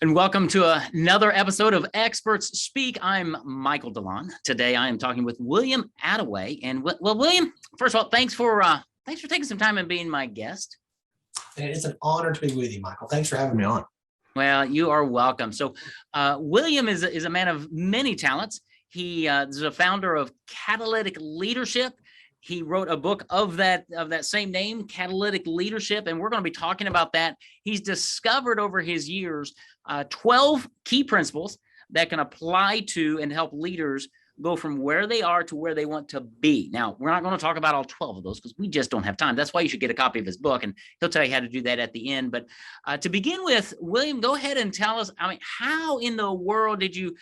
And welcome to another episode of Experts Speak. I'm Michael DeLon. Today I am talking with William Attaway. And well, William, first of all, thanks for taking some time and being my guest. It's an honor to be with you, Michael. Thanks for having me on. Well, you are welcome. So William is a man of many talents. He is a founder of Catalytic Leadership. He wrote a book of that same name, Catalytic Leadership, and we're going to be talking about that. He's discovered over his years 12 key principles that can apply to and help leaders go from where they are to where they want to be. Now, we're not going to talk about all 12 of those because we just don't have time. That's why you should get a copy of his book, and he'll tell you how to do that at the end. But to begin with, William, go ahead and tell us, how in the world did you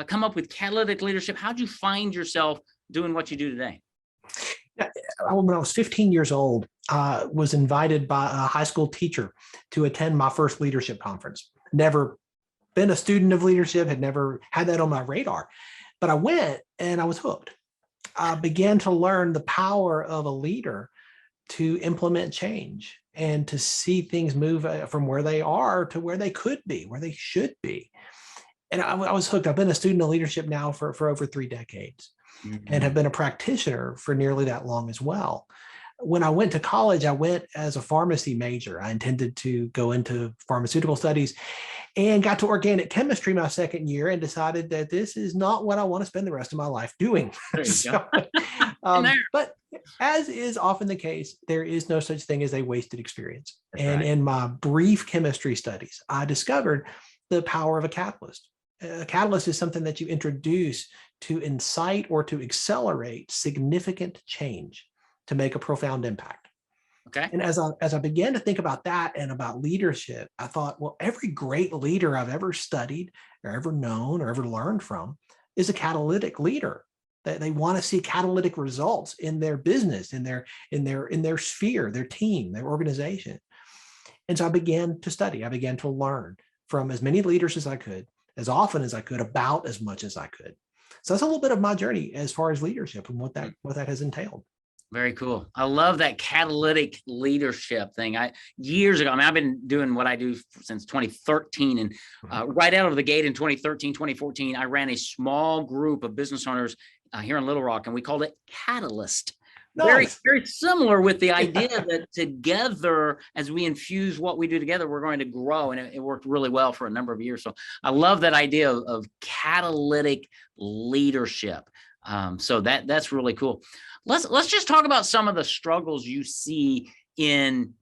come up with Catalytic Leadership? How did you find yourself doing what you do today? When I was 15 years old, I was invited by a high school teacher to attend my first leadership conference. Never been a student of leadership, had never had that on my radar, but I went and I was hooked. I began to learn the power of a leader to implement change and to see things move from where they are to where they could be, where they should be. And I was hooked. I've been a student of leadership now for over 3 decades. And have been a practitioner for nearly that long as well. When I went to college, I went as a pharmacy major. I intended to go into pharmaceutical studies and got to organic chemistry my second year and decided that this is not what I want to spend the rest of my life doing. But as is often the case, there is no such thing as a wasted experience. In my brief chemistry studies, I discovered the power of a catalyst. A catalyst is something that you introduce to incite or to accelerate significant change to make a profound impact. Okay. And as I began to think about that and about leadership, I thought, well, every great leader I've ever studied or ever known or ever learned from is a catalytic leader. They want to see catalytic results in their business, in their sphere, their team, their organization. And so I began to study. I began to learn from as many leaders as I could, as often as I could, about as much as I could. So that's a little bit of my journey as far as leadership and what that has entailed. Very cool. I love that catalytic leadership thing. Years ago, I've been doing what I do since 2013. And right out of the gate in 2013, 2014, I ran a small group of business owners here in Little Rock, and we called it Catalyst. Nice. Very similar with the idea that together, as we infuse what we do together, we're going to grow. And it worked really well for a number of years. So I love that idea of catalytic leadership. So that's really cool. Let's just talk about some of the struggles you see in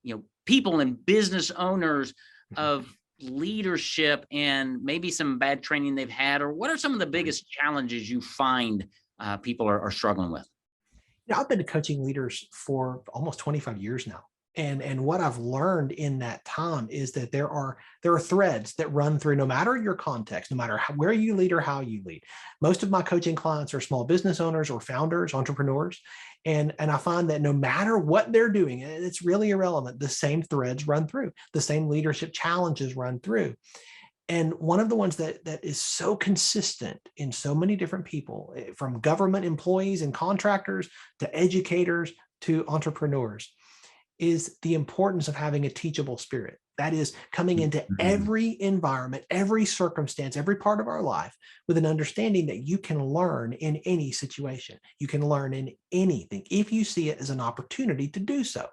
people and business owners of leadership, and maybe some bad training they've had, or what are some of the biggest challenges you find people are struggling with? I've been coaching leaders for almost 25 years now. And what I've learned in that time is that there are threads that run through no matter your context, no matter where you lead or how you lead. Most of my coaching clients are small business owners or founders, entrepreneurs. And I find that no matter what they're doing, and it's really irrelevant, the same threads run through, the same leadership challenges run through. And one of the ones that is so consistent in so many different people, from government employees and contractors to educators to entrepreneurs, is the importance of having a teachable spirit. That is coming into every environment, every circumstance, every part of our life with an understanding that you can learn in any situation. You can learn in anything if you see it as an opportunity to do so.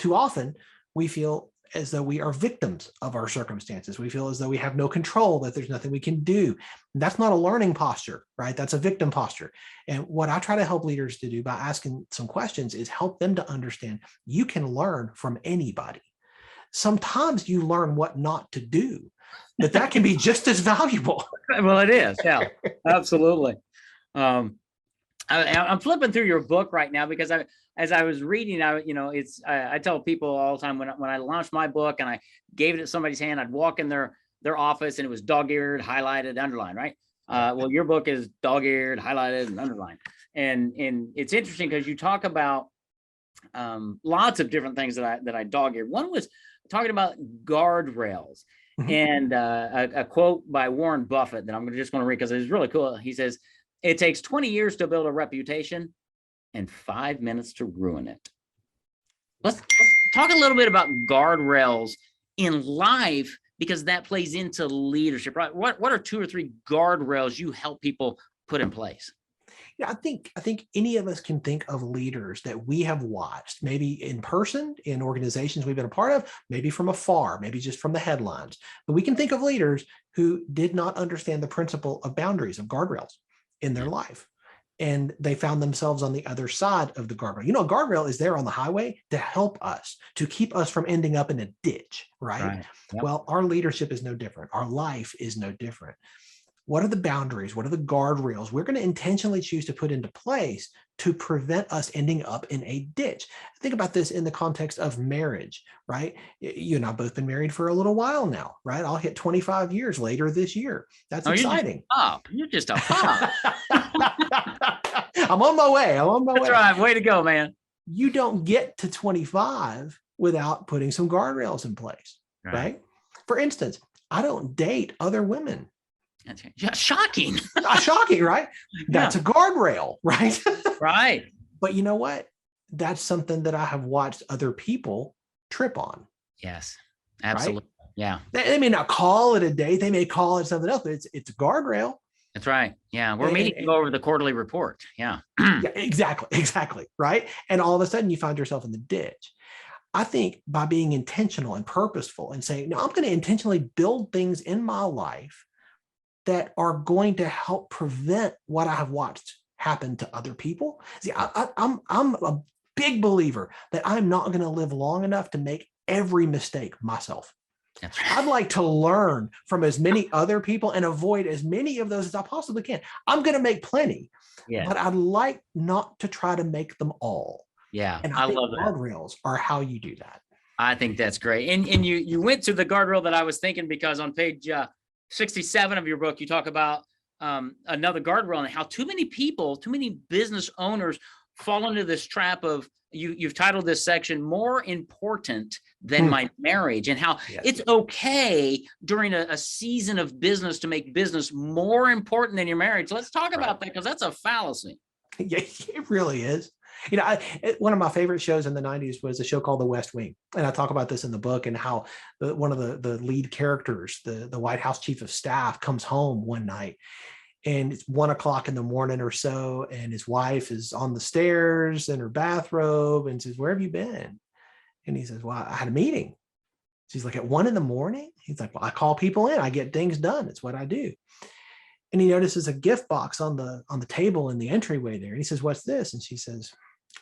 Too often, we feel as though we are victims of our circumstances. We feel as though we have no control, that there's nothing we can do. That's not a learning posture, right? That's a victim posture. And what I try to help leaders to do by asking some questions is help them to understand you can learn from anybody. Sometimes you learn what not to do, but that can be just as valuable. Well, it is. Yeah, absolutely. I'm flipping through your book right now because as I was reading, I tell people all the time when I launched my book and I gave it to somebody's hand, I'd walk in their office and it was dog-eared, highlighted, underlined, right? Well, your book is dog-eared, highlighted, and underlined. And it's interesting because you talk about lots of different things that I dog-eared. One was talking about guardrails. And a quote by Warren Buffett that I'm just going to read because it's really cool. He says, "It takes 20 years to build a reputation and 5 minutes to ruin it." Let's talk a little bit about guardrails in life because that plays into leadership, right? What are 2 or 3 guardrails you help people put in place? Yeah, I think any of us can think of leaders that we have watched, maybe in person, in organizations we've been a part of, maybe from afar, maybe just from the headlines. But we can think of leaders who did not understand the principle of boundaries, of guardrails in their Yeah. life. And they found themselves on the other side of the guardrail. You know, a guardrail is there on the highway to help us, to keep us from ending up in a ditch, right? Right. Yep. Well, our leadership is no different. Our life is no different. What are the boundaries? What are the guardrails we're going to intentionally choose to put into place to prevent us ending up in a ditch? Think about this in the context of marriage, right? You and I have both been married for a little while now, right? I'll hit 25 years later this year. That's exciting. You're just a pop. I'm on my way. I'm on my way. That's right. Way to go, man. You don't get to 25 without putting some guardrails in place, right? For instance, I don't date other women. Yeah, shocking. Shocking, right? That's a guardrail, right? Right. But you know what? That's something that I have watched other people trip on. Yes, absolutely. Right? Yeah. They may not call it a date. They may call it something else, but it's a guardrail. That's right. Yeah. We're meeting to go over the quarterly report. Yeah. Yeah, exactly. Right. And all of a sudden you find yourself in the ditch. I think by being intentional and purposeful and saying, no, I'm going to intentionally build things in my life that are going to help prevent what I have watched happen to other people. See, I'm a big believer that I'm not going to live long enough to make every mistake myself. That's right. I'd like to learn from as many other people and avoid as many of those as I possibly can. I'm going to make plenty, but I'd like not to try to make them all. Yeah, and I think love that. Guardrails are how you do that. I think that's great. And you went to the guardrail that I was thinking, because on page 67 of your book, you talk about another guardrail and how too many business owners fall into this trap of, you've titled this section, More Important Than My Marriage, and how it's okay during a season of business to make business more important than your marriage. Let's talk about that, because that's a fallacy. Yeah, it really is. You know, one of my favorite shows in the 90s was a show called The West Wing. And I talk about this in the book, and how one of the lead characters, the White House chief of staff, comes home one night, and it's 1 o'clock in the morning or so, and his wife is on the stairs in her bathrobe and says, "Where have you been?" And he says, "Well, I had a meeting." She's like, "At 1 in the morning?" He's like, "Well, I call people in. I get things done. It's what I do." And he notices a gift box on the table in the entryway there. And he says, "What's this?" And she says,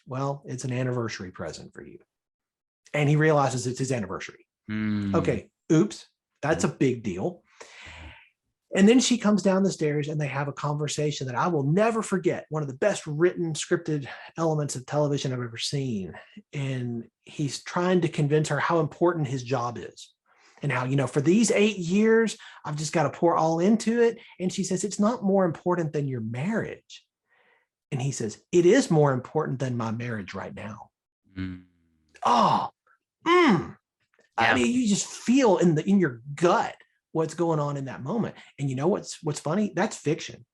"Well, it's an anniversary present for you." And he realizes it's his anniversary. Okay, oops, that's a big deal. And then she comes down the stairs and they have a conversation that I will never forget. One of the best written, scripted elements of television I've ever seen. And he's trying to convince her how important his job is, and how, you know, for these 8 years, I've just got to pour all into it. And she says, "It's not more important than your marriage." And he says, "It is more important than my marriage right now." I mean, you just feel in your gut what's going on in that moment. And you know what's funny? That's fiction.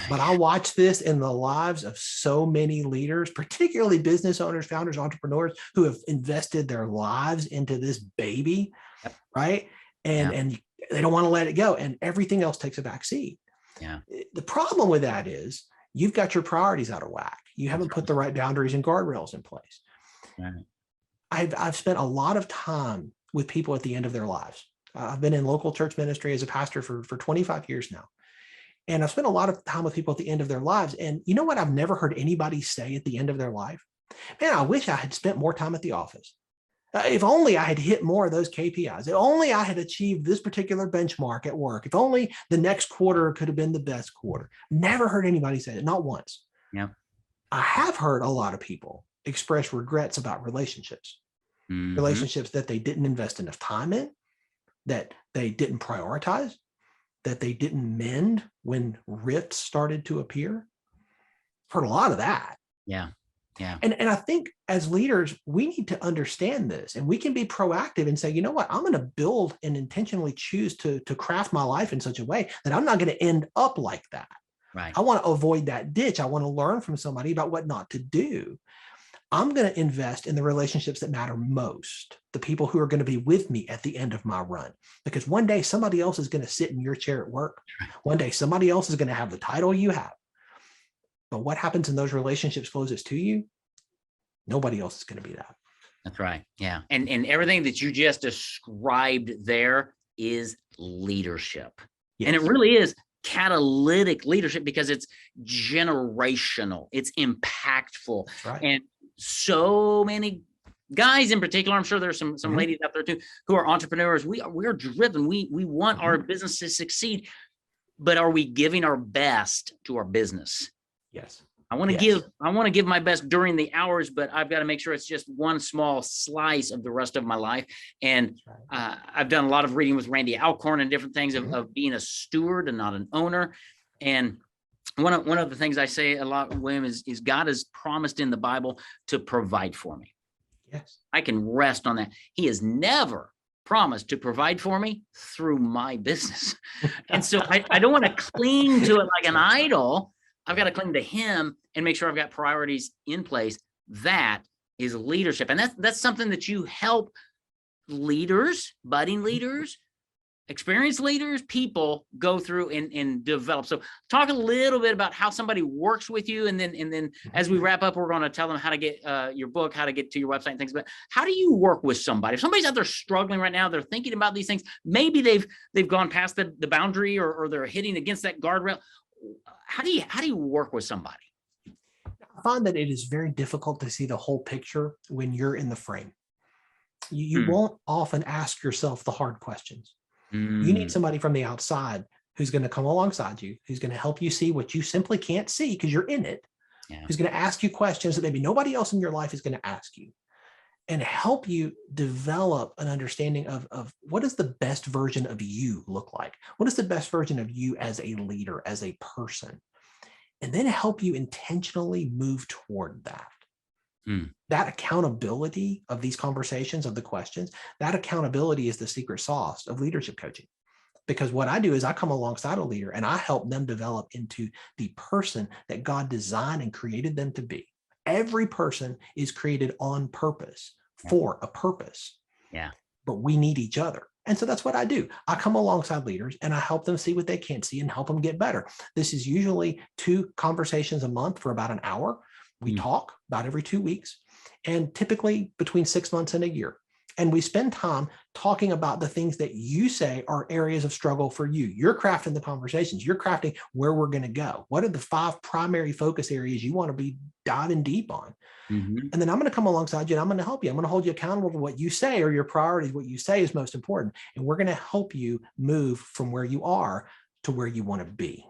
But I watch this in the lives of so many leaders, particularly business owners, founders, entrepreneurs, who have invested their lives into this baby, right? And they don't want to let it go, and everything else takes a back seat. The problem with that is you've got your priorities out of whack. You haven't put the right boundaries and guardrails in place. I've spent a lot of time with people at the end of their lives. I've been in local church ministry as a pastor for 25 years now. And I've spent a lot of time with people at the end of their lives. And you know what I've never heard anybody say at the end of their life? "Man, I wish I had spent more time at the office. If only I had hit more of those KPIs. If only I had achieved this particular benchmark at work. If only the next quarter could have been the best quarter." Never heard anybody say it, not once. I have heard a lot of people express regrets about relationships, relationships that they didn't invest enough time in, that they didn't prioritize, that they didn't mend when rifts started to appear. I've heard a lot of that. And I think as leaders, we need to understand this, and we can be proactive and say, you know what, I'm going to build and intentionally choose to craft my life in such a way that I'm not going to end up like that. I want to avoid that ditch. I want to learn from somebody about what not to do. I'm going to invest in the relationships that matter most, the people who are going to be with me at the end of my run. Because one day somebody else is going to sit in your chair at work. One day somebody else is going to have the title you have. But what happens in those relationships closest to you? Nobody else is going to be that. That's right. Yeah. And everything that you just described there is leadership. Yes. And it really is catalytic leadership because it's generational, it's impactful. Right. And so many guys in particular, I'm sure there's some ladies out there too, who are entrepreneurs. We are driven. We want our business to succeed, but are we giving our best to our business? Yes. I want to give my best during the hours, but I've got to make sure it's just one small slice of the rest of my life. And I've done a lot of reading with Randy Alcorn and different things of being a steward and not an owner. And one of the things I say a lot, William, is God has promised in the Bible to provide for me. Yes. I can rest on that. He has never promised to provide for me through my business. And so I don't want to cling to it like an idol. I've got to cling to him and make sure I've got priorities in place. That is leadership. And that's something that you help leaders, budding leaders, experienced leaders, people go through and develop. So talk a little bit about how somebody works with you. And then as we wrap up, we're going to tell them how to get your book, how to get to your website and things. But how do you work with somebody? If somebody's out there struggling right now, they're thinking about these things, maybe they've gone past the boundary or they're hitting against that guardrail. How do you work with somebody? I find that it is very difficult to see the whole picture when you're in the frame. You won't often ask yourself the hard questions. You need somebody from the outside who's going to come alongside you, who's going to help you see what you simply can't see because you're in it, who's going to ask you questions that maybe nobody else in your life is going to ask you, and help you develop an understanding of what does the best version of you look like? What is the best version of you as a leader, as a person? And then help you intentionally move toward that. That accountability of these conversations, of the questions, that accountability is the secret sauce of leadership coaching. Because what I do is I come alongside a leader and I help them develop into the person that God designed and created them to be. Every person is created on purpose for a purpose. Yeah. But we need each other. And so that's what I do. I come alongside leaders and I help them see what they can't see and help them get better. This is usually 2 conversations a month for about an hour. We talk about every 2 weeks and typically between 6 months and a year. And we spend time talking about the things that you say are areas of struggle for you. You're crafting the conversations. You're crafting where we're going to go. What are the 5 primary focus areas you want to be diving deep on? And then I'm going to come alongside you and I'm going to help you. I'm going to hold you accountable to what you say or your priorities, what you say is most important. And we're going to help you move from where you are to where you want to be.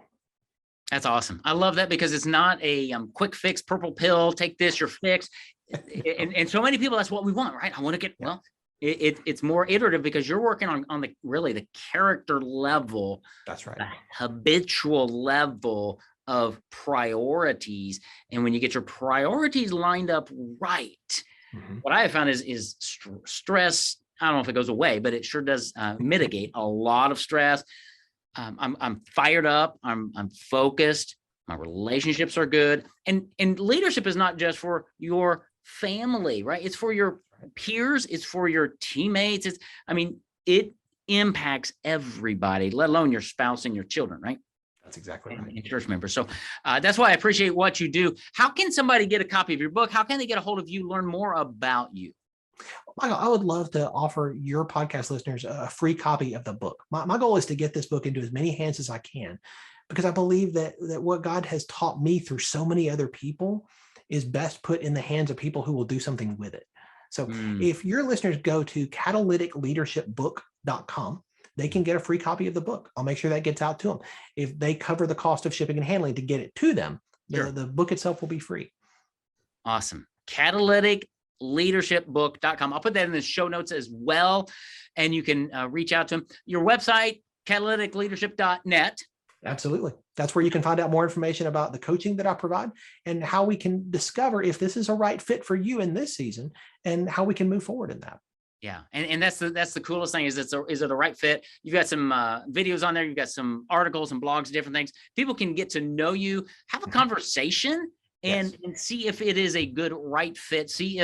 That's awesome. I love that because it's not a quick fix, purple pill, take this, you're fixed. And so many people, that's what we want, right? I want to get, well, it's more iterative because you're working on the character level. That's right. The habitual level of priorities. And when you get your priorities lined up right, what I have found is stress. I don't know if it goes away, but it sure does mitigate a lot of stress. I'm fired up. I'm focused. My relationships are good. And leadership is not just for your family, right? It's for your peers. It's for your teammates. It impacts everybody, let alone your spouse and your children, right? That's exactly right. And church members. So that's why I appreciate what you do. How can somebody get a copy of your book? How can they get a hold of you, learn more about you? Michael, I would love to offer your podcast listeners a free copy of the book. My goal is to get this book into as many hands as I can, because I believe that what God has taught me through so many other people is best put in the hands of people who will do something with it. So if your listeners go to catalyticleadershipbook.com, they can get a free copy of the book. I'll make sure that gets out to them. If they cover the cost of shipping and handling to get it to them, the book itself will be free. Awesome. Catalyticleadershipbook.com. I'll put that in the show notes as well. And you can reach out to them. Your website, catalyticleadership.net. Absolutely. That's where you can find out more information about the coaching that I provide and how we can discover if this is a right fit for you in this season and how we can move forward in that. Yeah. And that's the coolest thing is it a right fit? You've got some videos on there. You've got some articles and blogs, different things. People can get to know you, have a conversation Yes. and see if it is a good right fit. See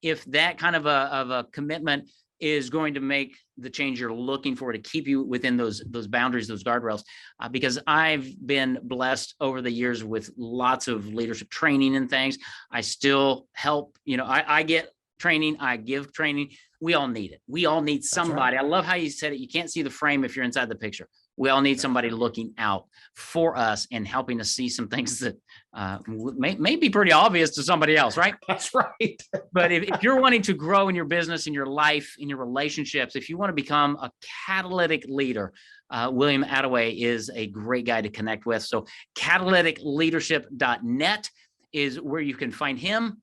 if that kind of a commitment is going to make the change you're looking for to keep you within those boundaries, those guardrails. Because I've been blessed over the years with lots of leadership training and things. I still help, I get training, I give training. We all need it. We all need somebody. right. I love how you said it. You can't see the frame if you're inside the picture. We all need somebody looking out for us and helping us see some things that may be pretty obvious to somebody else, right? That's right. But if you're wanting to grow in your business, in your life, in your relationships, if you want to become a catalytic leader, William Attaway is a great guy to connect with. So catalyticleadership.net is where you can find him.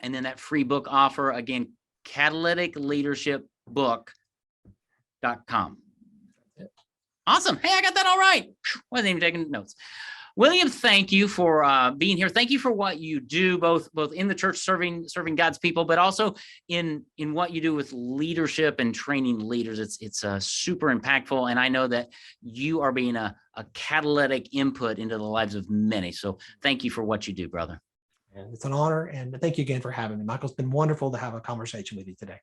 And then that free book offer, again, catalyticleadershipbook.com. Awesome. Hey, I got that all right. Wasn't even taking notes. William, thank you for being here. Thank you for what you do, both in the church, serving God's people, but also in what you do with leadership and training leaders. It's super impactful, and I know that you are being a catalytic input into the lives of many. So thank you for what you do, brother. It's an honor, and thank you again for having me, Michael. It's been wonderful to have a conversation with you today.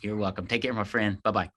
You're welcome. Take care, my friend. Bye-bye.